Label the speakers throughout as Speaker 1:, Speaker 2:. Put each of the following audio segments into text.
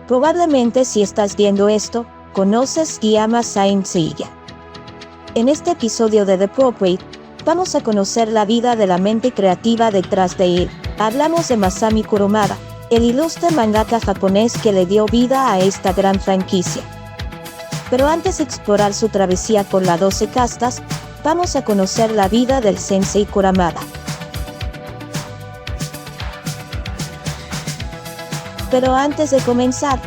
Speaker 1: Probablemente si estás viendo esto, conoces y amas Saint Seiya. En este episodio de The Proprate, vamos a conocer la vida de la mente creativa detrás de él. Hablamos de Masami Kurumada, el ilustre mangaka japonés que le dio vida a esta gran franquicia. Pero antes de explorar su travesía por las 12 castas, vamos a conocer la vida del Sensei Kurumada. Pero antes de comenzar,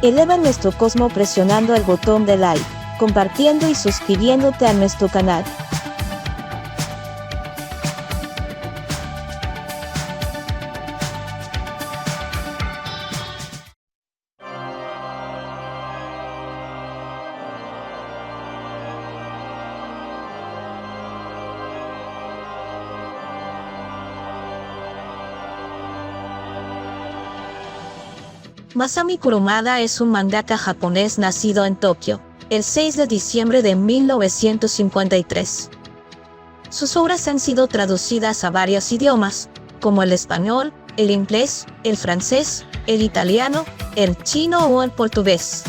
Speaker 1: eleva nuestro cosmo presionando el botón de like, compartiendo y suscribiéndote a nuestro canal. Masami Kurumada es un mangaka japonés nacido en Tokio, el 6 de diciembre de 1953. Sus obras han sido traducidas a varios idiomas, como el español, el inglés, el francés, el italiano, el chino o el portugués.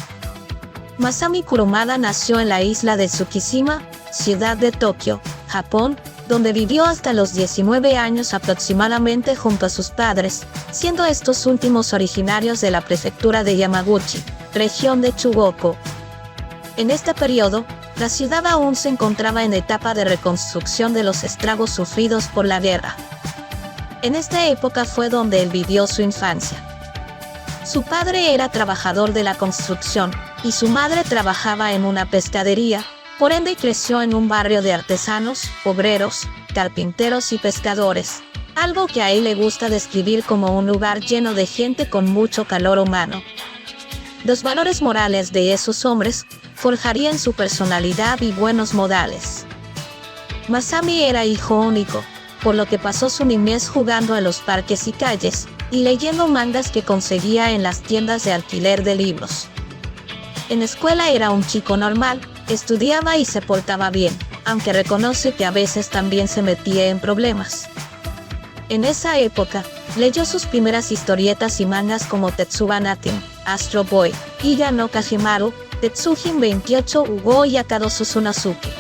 Speaker 1: Masami Kurumada nació en la isla de Tsukishima, ciudad de Tokio, Japón, donde vivió hasta los 19 años aproximadamente junto a sus padres, siendo estos últimos originarios de la prefectura de Yamaguchi, región de Chugoku. En este periodo, la ciudad aún se encontraba en etapa de reconstrucción de los estragos sufridos por la guerra. En esta época fue donde él vivió su infancia. Su padre era trabajador de la construcción, y su madre trabajaba en una pescadería. Por ende creció en un barrio de artesanos, obreros, carpinteros y pescadores, algo que a él le gusta describir como un lugar lleno de gente con mucho calor humano. Los valores morales de esos hombres forjarían su personalidad y buenos modales. Masami era hijo único, por lo que pasó su niñez jugando en los parques y calles, y leyendo mangas que conseguía en las tiendas de alquiler de libros. En la escuela era un chico normal, estudiaba y se portaba bien, aunque reconoce que a veces también se metía en problemas. En esa época, leyó sus primeras historietas y mangas como Tetsuba Natin, Astro Boy, Iya no Kajimaru, Tetsujin 28 Ugo y Akado Suzunazuke.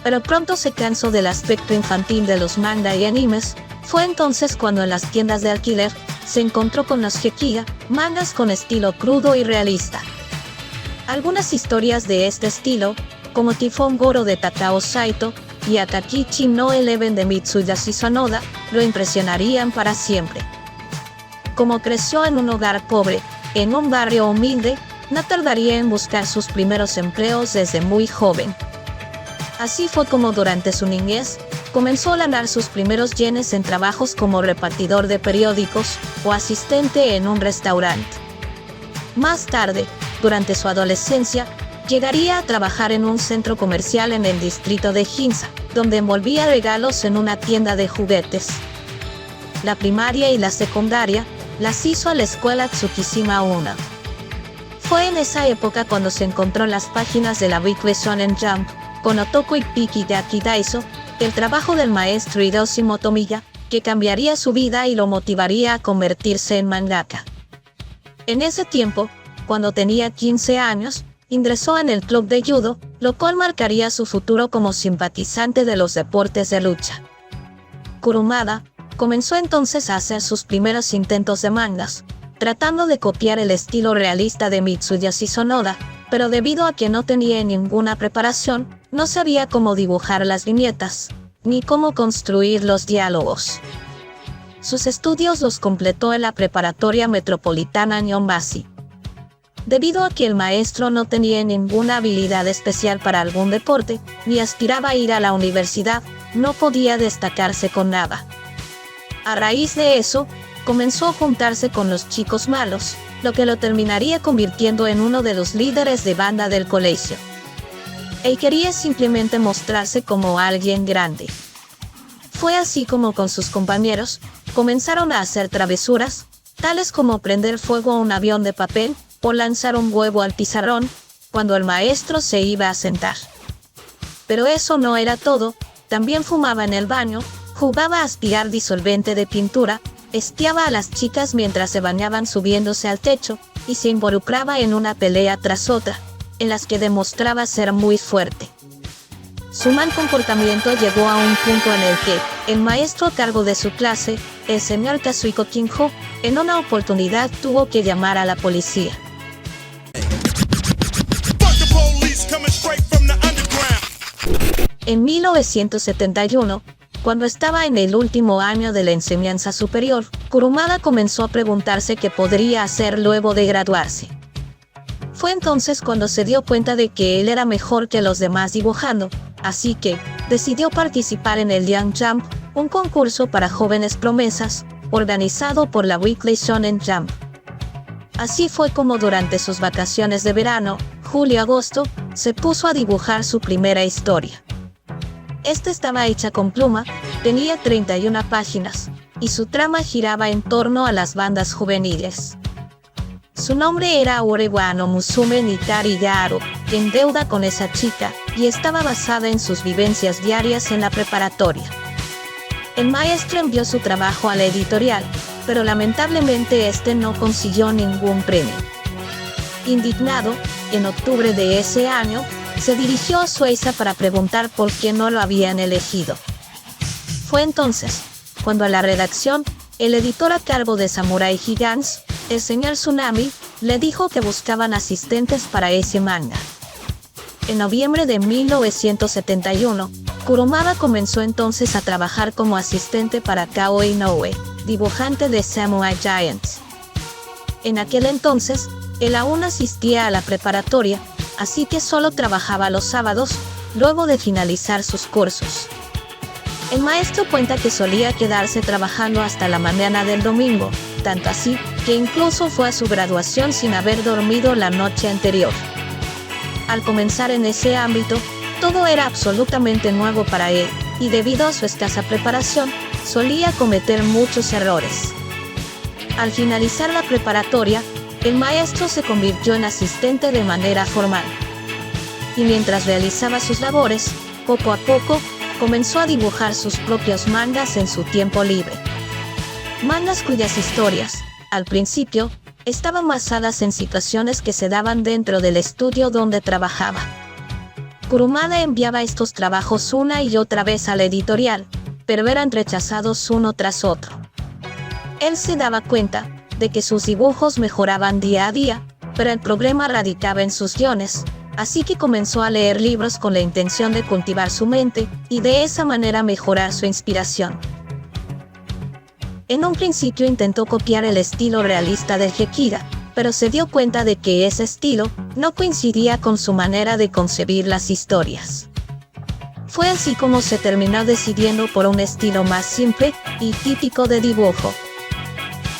Speaker 1: Pero pronto se cansó del aspecto infantil de los manga y animes. Fue entonces cuando en las tiendas de alquiler se encontró con los Gekiga, mangas con estilo crudo y realista. Algunas historias de este estilo, como Tifón Goro de Takao Saito y Atakichi no Eleven de Mitsuyashi Sonoda, lo impresionarían para siempre. Como creció en un hogar pobre, en un barrio humilde, no tardaría en buscar sus primeros empleos desde muy joven. Así fue como durante su niñez, comenzó a ganar sus primeros yenes en trabajos como repartidor de periódicos o asistente en un restaurante. Más tarde, durante su adolescencia, llegaría a trabajar en un centro comercial en el distrito de Ginza, donde envolvía regalos en una tienda de juguetes. La primaria y la secundaria las hizo a la escuela Tsukishima 1. Fue en esa época cuando se encontró en las páginas de la Weekly Shonen Jump, con Otoko Ippiki de Akidaiso, el trabajo del maestro Hiroshi Motomiya, que cambiaría su vida y lo motivaría a convertirse en mangaka. En ese tiempo, cuando tenía 15 años, ingresó en el club de judo, lo cual marcaría su futuro como simpatizante de los deportes de lucha. Kurumada comenzó entonces a hacer sus primeros intentos de mangas, tratando de copiar el estilo realista de Mitsuyashi Sonoda, pero debido a que no tenía ninguna preparación, no sabía cómo dibujar las viñetas, ni cómo construir los diálogos. Sus estudios los completó en la preparatoria metropolitana Nyomashi. Debido a que el maestro no tenía ninguna habilidad especial para algún deporte, ni aspiraba a ir a la universidad, no podía destacarse con nada. A raíz de eso, comenzó a juntarse con los chicos malos, lo que lo terminaría convirtiendo en uno de los líderes de banda del colegio. Él quería simplemente mostrarse como alguien grande. Fue así como con sus compañeros, comenzaron a hacer travesuras, tales como prender fuego a un avión de papel, o lanzar un huevo al pizarrón, cuando el maestro se iba a sentar. Pero eso no era todo, también fumaba en el baño, jugaba a aspirar disolvente de pintura, espiaba a las chicas mientras se bañaban subiéndose al techo, y se involucraba en una pelea tras otra, en las que demostraba ser muy fuerte. Su mal comportamiento llegó a un punto en el que el maestro a cargo de su clase, el señor Kazuhiko Kinjo, en una oportunidad tuvo que llamar a la policía. En 1971, cuando estaba en el último año de la enseñanza superior, Kurumada comenzó a preguntarse qué podría hacer luego de graduarse. Fue entonces cuando se dio cuenta de que él era mejor que los demás dibujando, así que decidió participar en el Young Jump, un concurso para jóvenes promesas, organizado por la Weekly Shonen Jump. Así fue como durante sus vacaciones de verano, julio-agosto, se puso a dibujar su primera historia. Esta estaba hecha con pluma, tenía 31 páginas, y su trama giraba en torno a las bandas juveniles. Su nombre era Orewa no Musume Nitari Yaro, en deuda con esa chica, y estaba basada en sus vivencias diarias en la preparatoria. El maestro envió su trabajo a la editorial, pero lamentablemente este no consiguió ningún premio. Indignado, en octubre de ese año, se dirigió a Shueisha para preguntar por qué no lo habían elegido. Fue entonces, cuando a la redacción, el editor a cargo de Samurai Gigantes, el señor Tsunami, le dijo que buscaban asistentes para ese manga. En noviembre de 1971, Kurumada comenzó entonces a trabajar como asistente para Kao Inoue, dibujante de Samurai Giants. En aquel entonces, él aún asistía a la preparatoria, así que solo trabajaba los sábados, luego de finalizar sus cursos. El maestro cuenta que solía quedarse trabajando hasta la mañana del domingo, tanto así, que incluso fue a su graduación sin haber dormido la noche anterior. Al comenzar en ese ámbito, todo era absolutamente nuevo para él, y debido a su escasa preparación, solía cometer muchos errores. Al finalizar la preparatoria, el maestro se convirtió en asistente de manera formal. Y mientras realizaba sus labores, poco a poco, comenzó a dibujar sus propios mangas en su tiempo libre. Mangas cuyas historias, al principio, estaban basadas en situaciones que se daban dentro del estudio donde trabajaba. Kurumada enviaba estos trabajos una y otra vez a la editorial, pero eran rechazados uno tras otro. Él se daba cuenta de que sus dibujos mejoraban día a día, pero el problema radicaba en sus guiones, así que comenzó a leer libros con la intención de cultivar su mente y de esa manera mejorar su inspiración. En un principio intentó copiar el estilo realista de Gekira, pero se dio cuenta de que ese estilo no coincidía con su manera de concebir las historias. Fue así como se terminó decidiendo por un estilo más simple y típico de dibujo.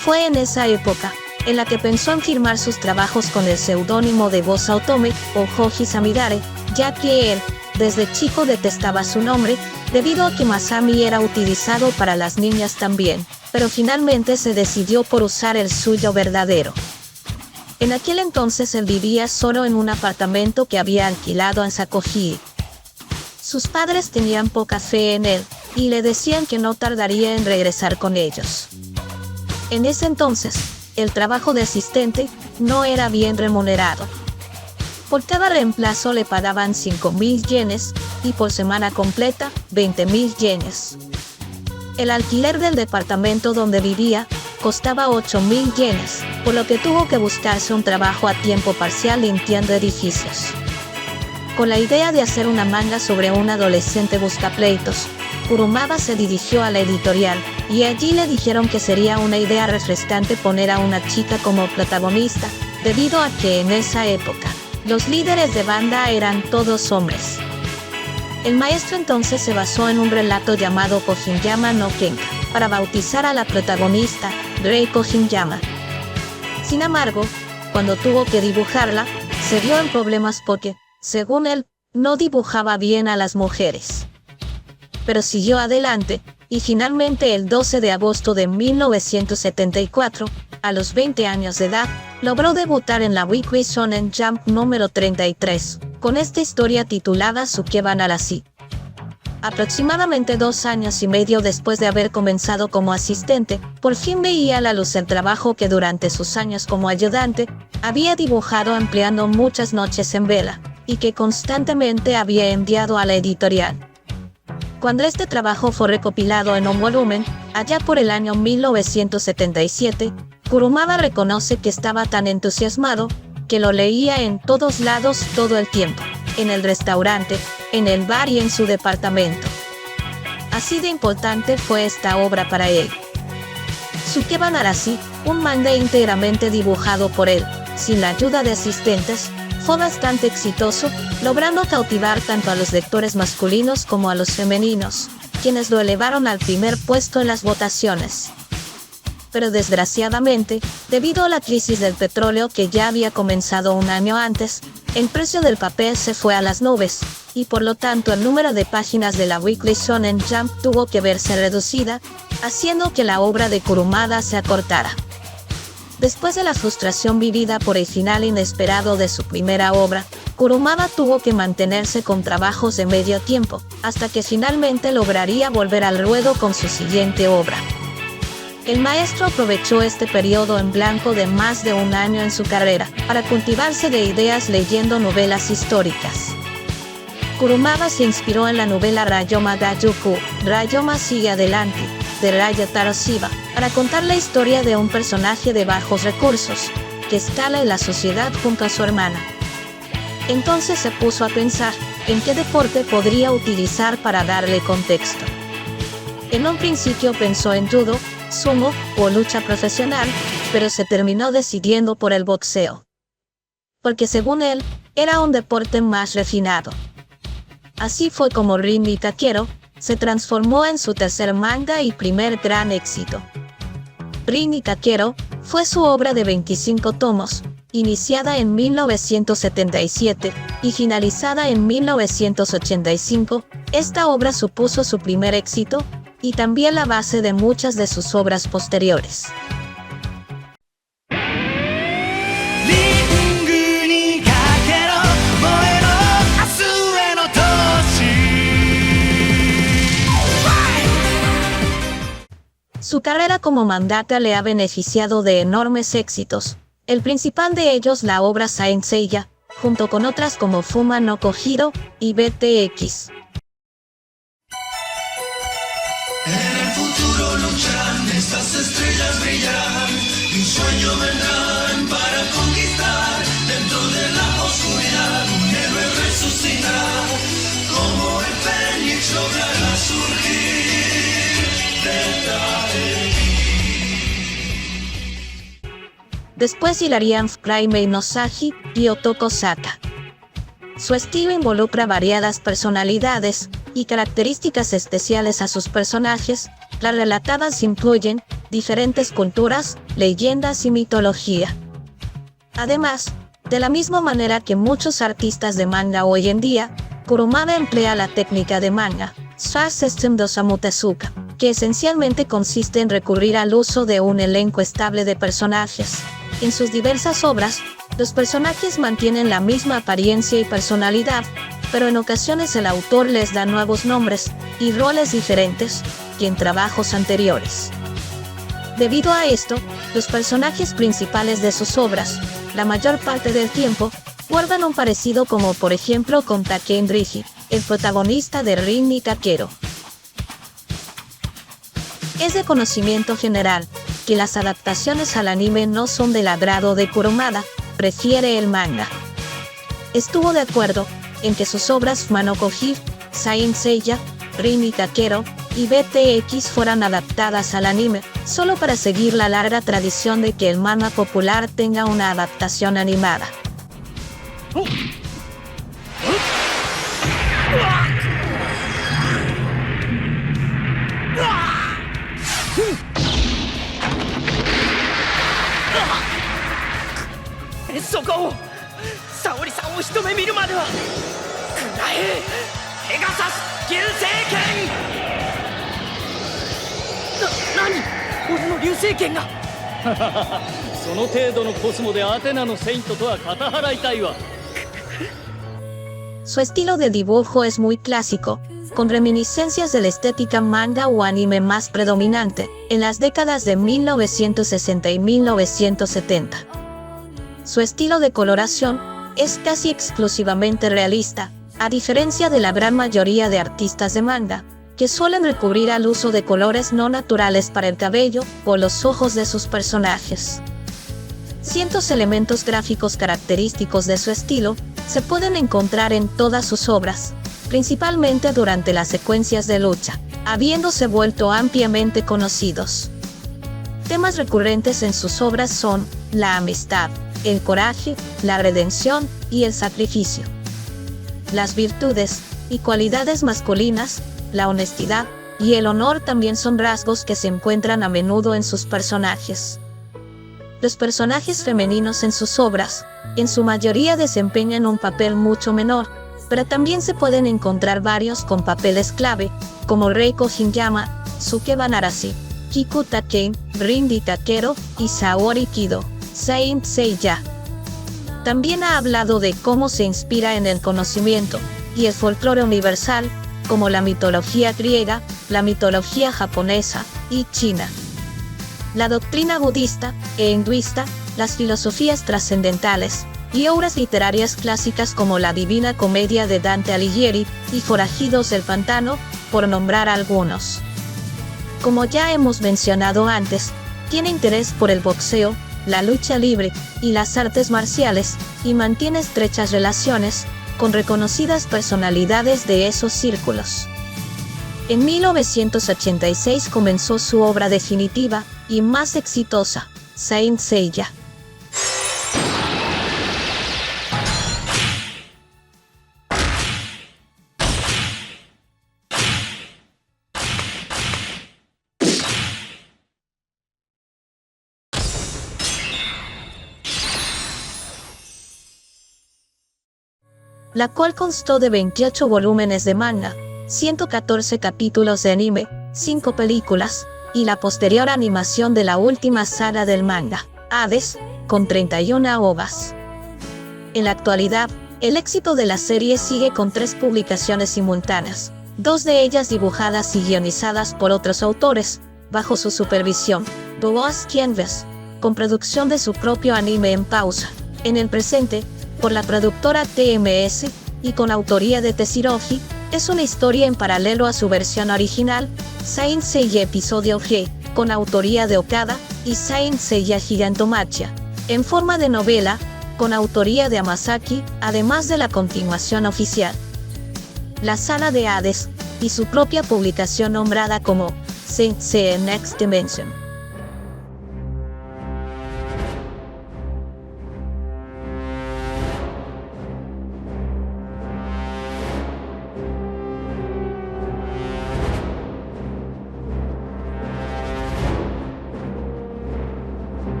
Speaker 1: Fue en esa época en la que pensó en firmar sus trabajos con el seudónimo de Bosa Otome o Hoji Samidare, ya que él, desde chico detestaba su nombre, debido a que Masami era utilizado para las niñas también, pero finalmente se decidió por usar el suyo verdadero. En aquel entonces él vivía solo en un apartamento que había alquilado en Sakoji. Sus padres tenían poca fe en él, y le decían que no tardaría en regresar con ellos. En ese entonces, el trabajo de asistente no era bien remunerado. Por cada reemplazo le pagaban 5.000 yenes, y por semana completa, 20.000 yenes. El alquiler del departamento donde vivía costaba 8.000 yenes, por lo que tuvo que buscarse un trabajo a tiempo parcial limpiando edificios. Con la idea de hacer una manga sobre un adolescente buscapleitos, Kurumada se dirigió a la editorial, y allí le dijeron que sería una idea refrescante poner a una chica como protagonista, debido a que en esa época, los líderes de banda eran todos hombres. El maestro entonces se basó en un relato llamado Kojiyama no Kenka, para bautizar a la protagonista, Rei Kojiyama. Sin embargo, cuando tuvo que dibujarla, se vio en problemas porque, según él, no dibujaba bien a las mujeres. Pero siguió adelante, y finalmente el 12 de agosto de 1974, a los 20 años de edad, logró debutar en la Weekly Shonen Jump número 33, con esta historia titulada Sukeban Arashi. Aproximadamente 2 años y medio después de haber comenzado como asistente, por fin veía a la luz el trabajo que durante sus años como ayudante había dibujado empleando muchas noches en vela, y que constantemente había enviado a la editorial. Cuando este trabajo fue recopilado en un volumen, allá por el año 1977, Kurumada reconoce que estaba tan entusiasmado que lo leía en todos lados todo el tiempo, en el restaurante, en el bar y en su departamento. Así de importante fue esta obra para él. Tsukeba Narashi, un manga íntegramente dibujado por él, sin la ayuda de asistentes, fue bastante exitoso, logrando cautivar tanto a los lectores masculinos como a los femeninos, quienes lo elevaron al primer puesto en las votaciones. Pero desgraciadamente, debido a la crisis del petróleo que ya había comenzado un año antes, el precio del papel se fue a las nubes, y por lo tanto el número de páginas de la Weekly Shonen Jump tuvo que verse reducida, haciendo que la obra de Kurumada se acortara. Después de la frustración vivida por el final inesperado de su primera obra, Kurumada tuvo que mantenerse con trabajos de medio tiempo, hasta que finalmente lograría volver al ruedo con su siguiente obra. El maestro aprovechó este periodo en blanco de más de un año en su carrera para cultivarse de ideas leyendo novelas históricas. Kurumada se inspiró en la novela Rayoma Daijouku, Rayoma sigue adelante, de Raya Taro Shiba, para contar la historia de un personaje de bajos recursos, que escala en la sociedad junto a su hermana. Entonces se puso a pensar en qué deporte podría utilizar para darle contexto. En un principio pensó en judo, sumo o lucha profesional, pero se terminó decidiendo por el boxeo. Porque según él, era un deporte más refinado. Así fue como Rin ni Takeru se transformó en su tercer manga y primer gran éxito. Rin ni Takeru fue su obra de 25 tomos, iniciada en 1977 y finalizada en 1985. Esta obra supuso su primer éxito, y también la base de muchas de sus obras posteriores. Su carrera como mangaka le ha beneficiado de enormes éxitos, el principal de ellos la obra Saint Seiya, junto con otras como Fuma no Kojiro y BTX.
Speaker 2: En el futuro lucharán, estas estrellas brillarán, y un sueño vendrán para conquistar. Dentro de la oscuridad un héroe resucitará, como el fénix logrará surgir de Taegi.
Speaker 1: Después llegarían Fraime Inosaji y Otoko Saka. Su estilo involucra variadas personalidades y características especiales a sus personajes. Las relatadas incluyen diferentes culturas, leyendas y mitología. Además, de la misma manera que muchos artistas de manga hoy en día, Kurumada emplea la técnica de manga, Star System de Osamu Tezuka, que esencialmente consiste en recurrir al uso de un elenco estable de personajes. En sus diversas obras, los personajes mantienen la misma apariencia y personalidad, pero en ocasiones el autor les da nuevos nombres y roles diferentes que en trabajos anteriores. Debido a esto, los personajes principales de sus obras, la mayor parte del tiempo, guardan un parecido, como por ejemplo con Taken Rigi, el protagonista de Rin ni Takeru. Es de conocimiento general que las adaptaciones al anime no son del agrado de Kurumada, prefiere el manga. Estuvo de acuerdo en que sus obras Fuma no Kojiro, Saint Seiya, Rin ni Takeru y BTX fueran adaptadas al anime, solo para seguir la larga tradición de que el manga popular tenga una adaptación animada. Su estilo de dibujo es muy clásico, con reminiscencias de la estética manga o anime más predominante en las décadas de 1960 y 1970. Su estilo de coloración es casi exclusivamente realista, a diferencia de la gran mayoría de artistas de manga, que suelen recurrir al uso de colores no naturales para el cabello o los ojos de sus personajes. Ciertos elementos gráficos característicos de su estilo se pueden encontrar en todas sus obras, principalmente durante las secuencias de lucha, habiéndose vuelto ampliamente conocidos. Temas recurrentes en sus obras son la amistad, el coraje, la redención y el sacrificio. Las virtudes y cualidades masculinas, la honestidad y el honor también son rasgos que se encuentran a menudo en sus personajes. Los personajes femeninos en sus obras, en su mayoría desempeñan un papel mucho menor, pero también se pueden encontrar varios con papeles clave, como Reiko Hinayama, Sukeba Narasi, Kiku Takei, Rindy Takeru y Saori Kido, Saint Seiya. También ha hablado de cómo se inspira en el conocimiento y el folclore universal, como la mitología griega, la mitología japonesa y china, la doctrina budista e hinduista, las filosofías trascendentales y obras literarias clásicas como la Divina Comedia de Dante Alighieri y Forajidos del Pantano, por nombrar algunos. Como ya hemos mencionado antes, tiene interés por el boxeo, la lucha libre y las artes marciales, y mantiene estrechas relaciones con reconocidas personalidades de esos círculos. En 1986 comenzó su obra definitiva y más exitosa, Saint Seiya. La cual constó de 28 volúmenes de manga, 114 capítulos de anime, 5 películas, y la posterior animación de la última saga del manga, Hades, con 31 ovas. En la actualidad, el éxito de la serie sigue con 3 publicaciones simultáneas, 2 de ellas dibujadas y guionizadas por otros autores, bajo su supervisión, Boas Canvas, con producción de su propio anime en pausa, en el presente, por la productora TMS, y con autoría de Tetsuroji. Es una historia en paralelo a su versión original, Saint Seiya Episodio G, con autoría de Okada, y Saint Seiya Gigantomachia, en forma de novela, con autoría de Hamasaki, además de la continuación oficial, La Sala de Hades, y su propia publicación nombrada como Saint Seiya Next Dimension.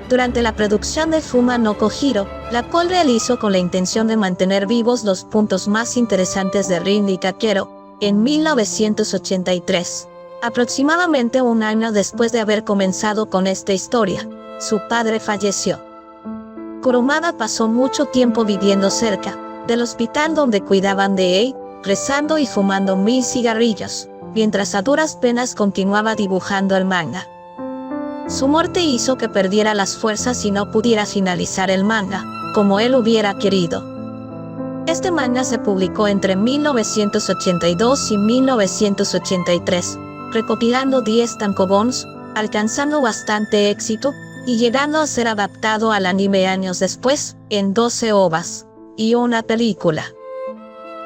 Speaker 1: Durante la producción de Fuma no Kojiro, la cual realizó con la intención de mantener vivos los puntos más interesantes de Rindy Takeru, en 1983, aproximadamente un año después de haber comenzado con esta historia, su padre falleció. Kurumada pasó mucho tiempo viviendo cerca del hospital donde cuidaban de Ei, rezando y fumando 1000 cigarrillos, mientras a duras penas continuaba dibujando el manga. Su muerte hizo que perdiera las fuerzas y no pudiera finalizar el manga, como él hubiera querido. Este manga se publicó entre 1982 y 1983, recopilando 10 tankobons, alcanzando bastante éxito, y llegando a ser adaptado al anime años después, en 12 ovas, y una película.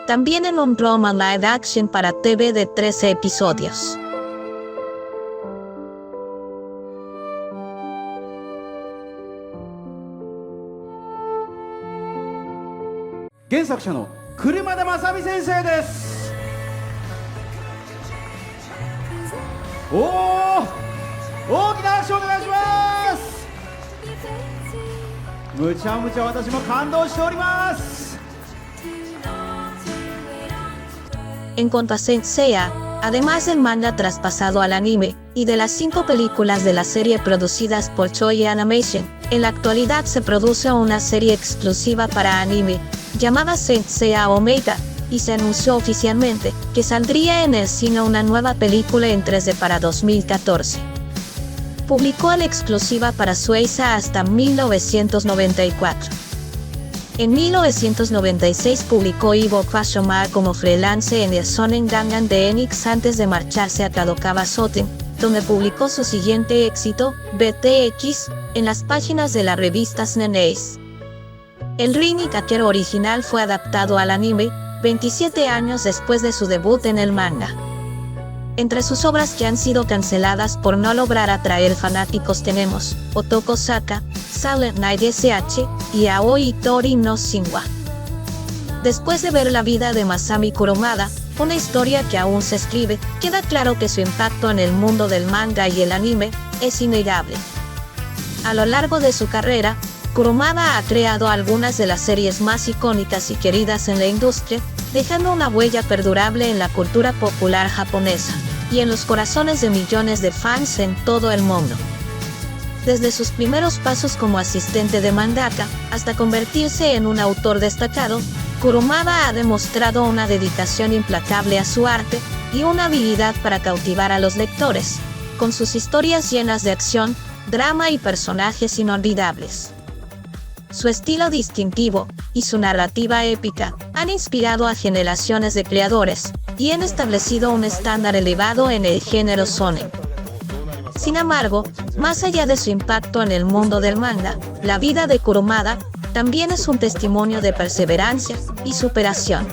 Speaker 1: También en un drama live action para TV de 13 episodios.
Speaker 3: 原作者の車田正美先生です。おお、大きな拍手お願いします。むちゃむちゃ私も感動しております。
Speaker 1: En cuanto a Saint Seiya, además del manga traspasado al anime, y de las 5 películas de la serie producidas por Toei Animation, en la actualidad se produce una serie exclusiva para anime, llamada Saint Seiya Omega, y se anunció oficialmente que saldría en el cine una nueva película en 3D para 2014. Publicó la exclusiva para Suiza hasta 1994. En 1996 publicó Ivo Kwashoma como freelance en el Shonen Gangan de Enix antes de marcharse a Kadokawa Shoten, donde publicó su siguiente éxito, BTX, en las páginas de la revista Shonen Ace. El remake aquel original fue adaptado al anime 27 años después de su debut en el manga. Entre sus obras que han sido canceladas por no lograr atraer fanáticos tenemos Otoko Saka, Silent Night SH y Aoi Tori no Shinwa. Después de ver la vida de Masami Kurumada, una historia que aún se escribe, queda claro que su impacto en el mundo del manga y el anime es innegable. A lo largo de su carrera, Kurumada ha creado algunas de las series más icónicas y queridas en la industria, dejando una huella perdurable en la cultura popular japonesa y en los corazones de millones de fans en todo el mundo. Desde sus primeros pasos como asistente de mangaka hasta convertirse en un autor destacado, Kurumada ha demostrado una dedicación implacable a su arte y una habilidad para cautivar a los lectores, con sus historias llenas de acción, drama y personajes inolvidables. Su estilo distintivo y su narrativa épica han inspirado a generaciones de creadores y han establecido un estándar elevado en el género shonen. Sin embargo, más allá de su impacto en el mundo del manga, la vida de Kurumada también es un testimonio de perseverancia y superación.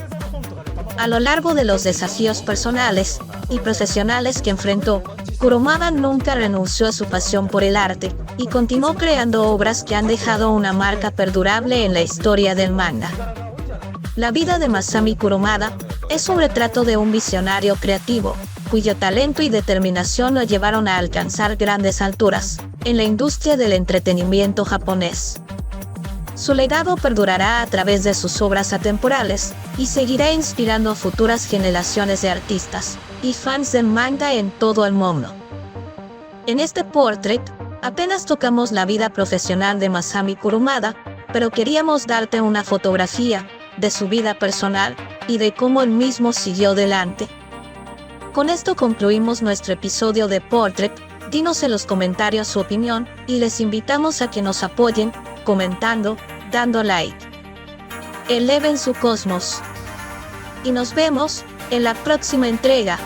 Speaker 1: A lo largo de los desafíos personales y profesionales que enfrentó, Kurumada nunca renunció a su pasión por el arte y continuó creando obras que han dejado una marca perdurable en la historia del manga. La vida de Masami Kurumada es un retrato de un visionario creativo, cuyo talento y determinación lo llevaron a alcanzar grandes alturas en la industria del entretenimiento japonés. Su legado perdurará a través de sus obras atemporales y seguirá inspirando a futuras generaciones de artistas y fans del manga en todo el mundo. En este portrait, apenas tocamos la vida profesional de Masami Kurumada, pero queríamos darte una fotografía de su vida personal y de cómo él mismo siguió adelante. Con esto concluimos nuestro episodio de Portrait. Dinos en los comentarios su opinión y les invitamos a que nos apoyen comentando, dando like. Eleven su cosmos. Y nos vemos en la próxima entrega.